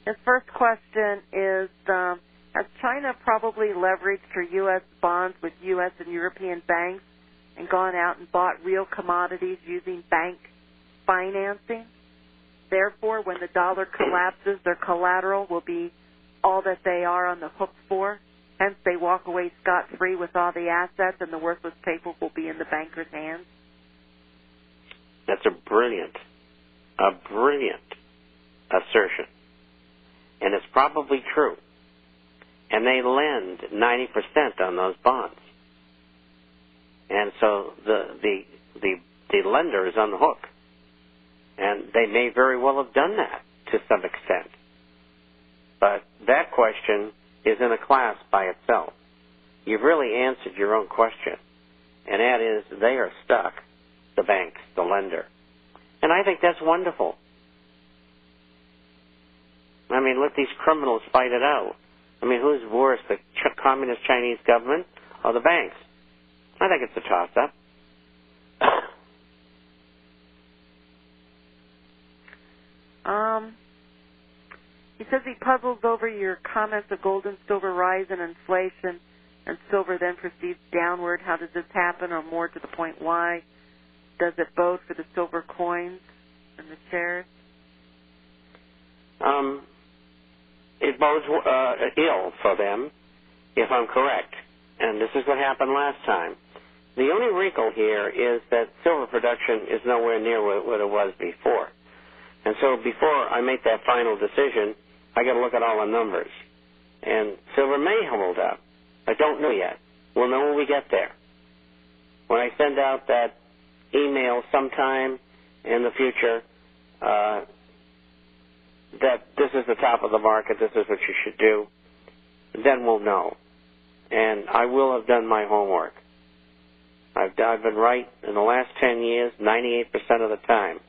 His first question is, has China probably leveraged her U.S. bonds with U.S. and European banks and gone out and bought real commodities using bank financing? Therefore, when the dollar collapses, their collateral will be all that they are on the hook for. Hence, they walk away scot-free with all the assets, and the worthless paper will be in the banker's hands. That's a brilliant assertion. And it's probably true. And they lend 90% on those bonds. And so the lender is on the hook. And they may very well have done that to some extent. But that question is in a class by itself. You've really answered your own question. And that is, they are stuck, the banks, the lender. And I think that's wonderful. I mean, let these criminals fight it out. I mean, who's worse, the communist Chinese government or the banks? I think it's a toss-up. He says he puzzles over your comments of gold and silver rise in inflation, and silver then proceeds downward. How does this happen, or more to the point, why? Does it bode for the silver coins and the shares? It bodes ill for them, if I'm correct. And this is what happened last time. The only wrinkle here is that silver production is nowhere near what it was before. And so before I make that final decision, I got to look at all the numbers. And silver may hold up. I don't know yet. We'll know when we get there. When I send out that email sometime in the future that this is the top of the market, this is what you should do, then we'll know. And I will have done my homework. I've been right in the last 10 years, 98% of the time.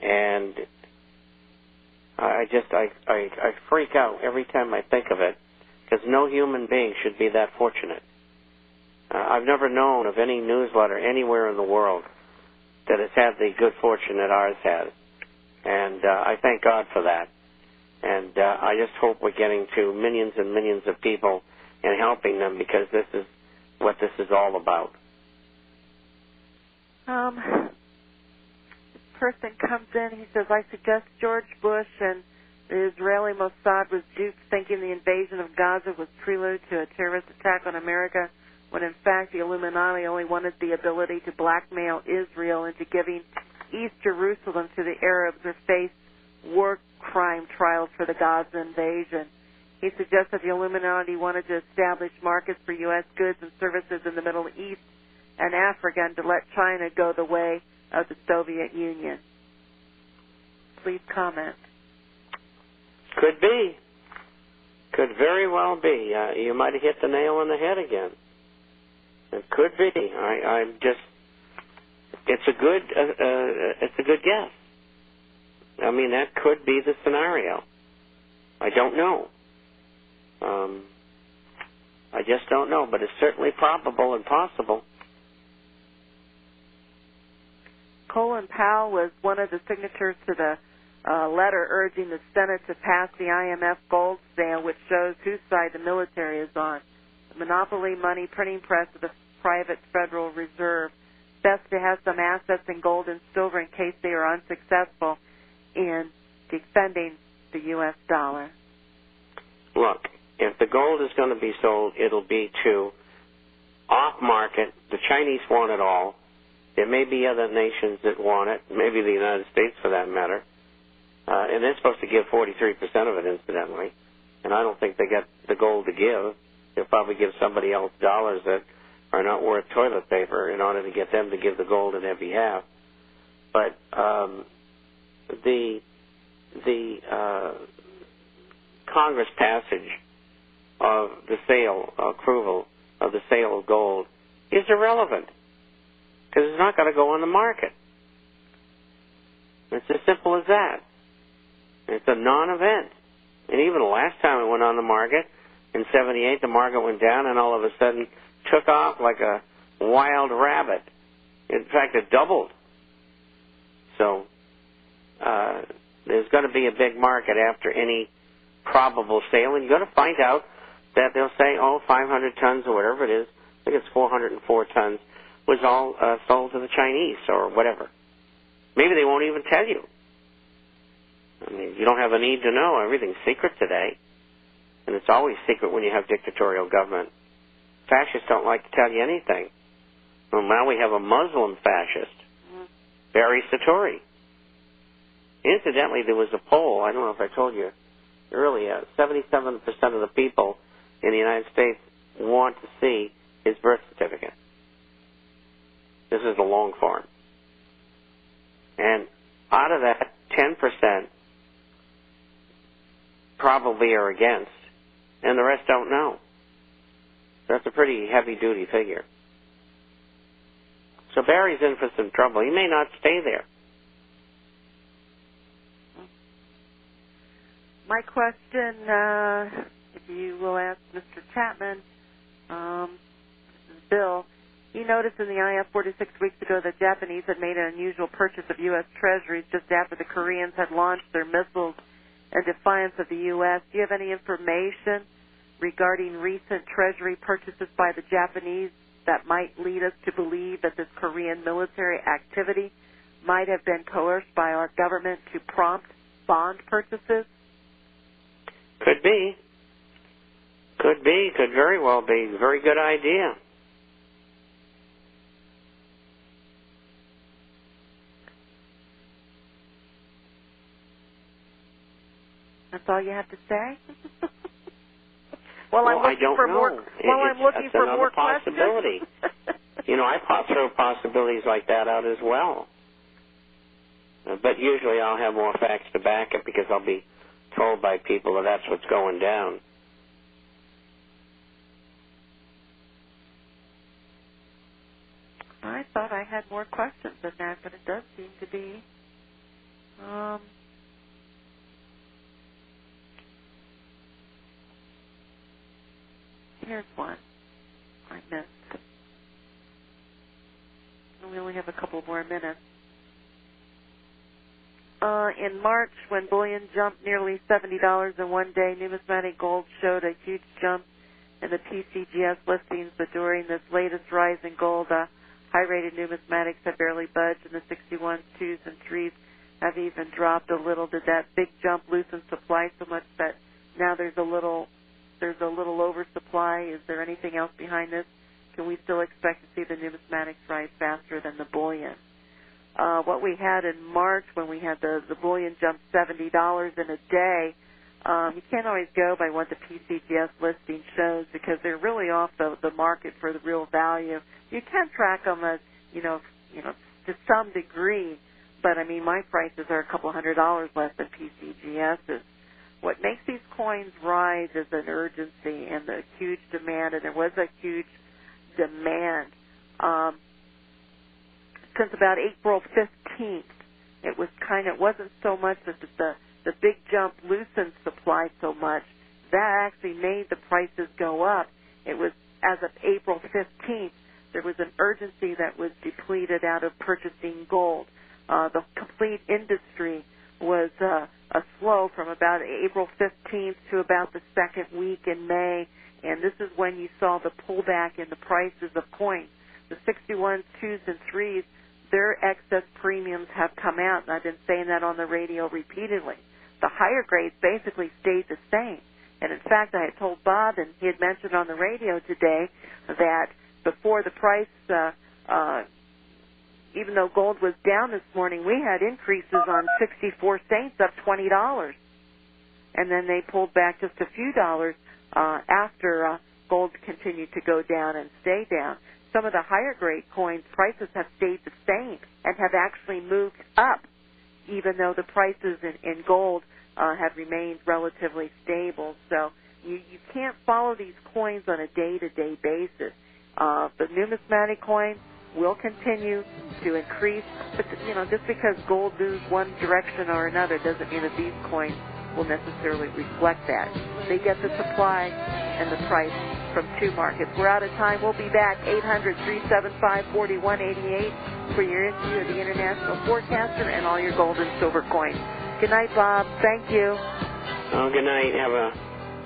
And I freak out every time I think of it, because no human being should be that fortunate. I've never known of any newsletter anywhere in the world that has had the good fortune that ours has. And I thank God for that. And I just hope we're getting to millions and millions of people and helping them, because this is what this is all about. This person comes in, he says, I suggest George Bush and the Israeli Mossad was duped thinking the invasion of Gaza was prelude to a terrorist attack on America, when in fact the Illuminati only wanted the ability to blackmail Israel into giving East Jerusalem to the Arabs or face war crime trials for the Gaza invasion. He suggests that the Illuminati wanted to establish markets for U.S. goods and services in the Middle East and Africa, and to let China go the way of the Soviet Union. Please comment. Could be. Could very well be. You might have hit the nail on the head again. It could be. I'm just. It's a good guess. I mean, that could be the scenario. I don't know. I just don't know, but it's certainly probable and possible. Colin Powell was one of the signatories to the letter urging the Senate to pass the IMF gold sale, which shows whose side the military is on. The monopoly money printing press of the private Federal Reserve. Best to have some assets in gold and silver in case they are unsuccessful in defending the U.S. dollar. Look, if the gold is going to be sold, it'll be to off-market. The Chinese want it all. There may be other nations that want it, maybe the United States for that matter. And they're supposed to give 43% of it, incidentally. And I don't think they get the gold to give. They'll probably give somebody else dollars that are not worth toilet paper in order to get them to give the gold on their behalf. But the Congress passage of the sale, approval of the sale of gold is irrelevant, because it's not going to go on the market. It's as simple as that. It's a non-event. And even the last time it went on the market, in 78, the market went down and all of a sudden took off like a wild rabbit. In fact, it doubled. So There's going to be a big market after any probable sale, and you're going to find out that they'll say, 500 tons or whatever it is, I think it's 404 tons, was all sold to the Chinese or whatever. Maybe they won't even tell you. I mean, you don't have a need to know. Everything's secret today, and it's always secret when you have dictatorial government. Fascists don't like to tell you anything. Well, now we have a Muslim fascist, Barry Satori. Incidentally, there was a poll, I don't know if I told you earlier, 77% of the people in the United States want to see his birth certificate. This is the long form. And out of that, 10% probably are against, and the rest don't know. That's a pretty heavy-duty figure. So Barry's in for some trouble. He may not stay there. My question, if you will ask Mr. Chapman, this is Bill. He noticed in the IF 46 weeks ago that Japanese had made an unusual purchase of U.S. treasuries just after the Koreans had launched their missiles in defiance of the U.S. Do you have any information regarding recent treasury purchases by the Japanese that might lead us to believe that this Korean military activity might have been coerced by our government to prompt bond purchases? Could be. Could be. Could very well be. Very good idea. That's all you have to say? Well, I don't know. I'm looking for more possibility. I throw possibilities like that out as well. But usually I'll have more facts to back it because I'll be told by people that that's what's going down. I thought I had more questions than that, but it does seem to be. Here's one I missed. We only have a couple more minutes. In March, when bullion jumped nearly $70 in one day, numismatic gold showed a huge jump in the PCGS listings, but during this latest rise in gold, high-rated numismatics have barely budged, and the 61s, 2s, and 3s have even dropped a little. Did that big jump loosen supply so much that now there's a little oversupply? Is there anything else behind this? Can we still expect to see the numismatics rise faster than the bullion? What we had in March when we had the bullion jump $70 in a day, you can't always go by what the PCGS listing shows because they're really off the market for the real value. You can track them as, to some degree, but I mean, my prices are a couple $100 less than PCGS's. What makes these coins rise is an urgency and the huge demand, and there was a huge demand. Since about April 15th, it wasn't so much that the big jump loosened supply so much. That actually made the prices go up. It was as of April 15th, there was an urgency that was depleted out of purchasing gold. The complete industry was slow from about April 15th to about the second week in May, and this is when you saw the pullback in the prices of coins. The 61s, 2s, and 3s, their excess premiums have come out, and I've been saying that on the radio repeatedly. The higher grades basically stayed the same. And in fact, I had told Bob, and he had mentioned on the radio today, that before the price, even though gold was down this morning, we had increases on 64 cents, up $20. And then they pulled back just a few dollars after gold continued to go down and stay down. Some of the higher grade coins, prices have stayed the same and have actually moved up, even though the prices in gold have remained relatively stable. So you can't follow these coins on a day-to-day basis. The numismatic coin will continue to increase, but just because gold moves one direction or another doesn't mean that these coins will necessarily reflect that. They get the supply and the price from two markets. We're out of time. We'll be back 800-375-4188 for your interview of the International Forecaster and all your gold and silver coins. Good night, Bob. Thank you. Oh, good night. Have a